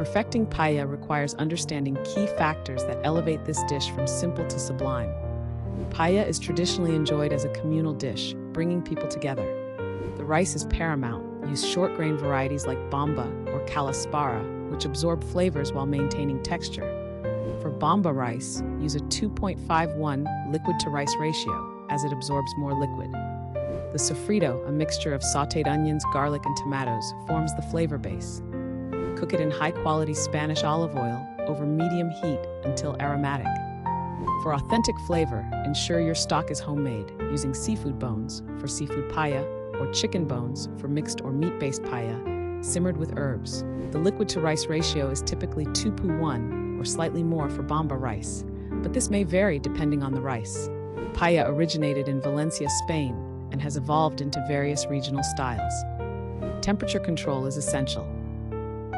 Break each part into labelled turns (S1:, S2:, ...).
S1: Perfecting paella requires understanding key factors that elevate this dish from simple to sublime. Paella is traditionally enjoyed as a communal dish, bringing people together. The rice is paramount. Use short-grain varieties like bomba or calaspara, which absorb flavors while maintaining texture. For bomba rice, use a 2.51 liquid-to-rice ratio, as it absorbs more liquid. The sofrito, a mixture of sautéed onions, garlic, and tomatoes, forms the flavor base. Cook it in high-quality Spanish olive oil over medium heat until aromatic. For authentic flavor, ensure your stock is homemade, using seafood bones for seafood paella or chicken bones for mixed or meat-based paella, simmered with herbs. The liquid-to-rice ratio is typically 2:1 or slightly more for bomba rice, but this may vary depending on the rice. Paella originated in Valencia, Spain, and has evolved into various regional styles. Temperature control is essential.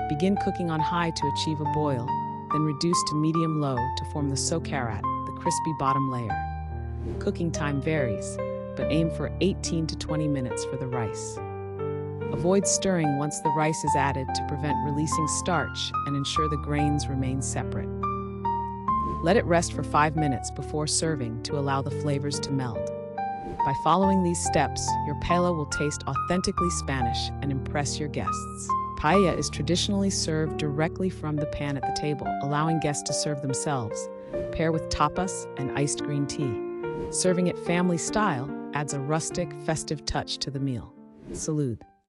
S1: Begin cooking on high to achieve a boil, then reduce to medium-low to form the socarat, the crispy bottom layer. Cooking time varies, but aim for 18 to 20 minutes for the rice. Avoid stirring once the rice is added to prevent releasing starch and ensure the grains remain separate. Let it rest for 5 minutes before serving to allow the flavors to meld. By following these steps, your paella will taste authentically Spanish and impress your guests. Paella is traditionally served directly from the pan at the table, allowing guests to serve themselves. Pair with tapas and iced green tea. Serving it family style adds a rustic, festive touch to the meal. Salud.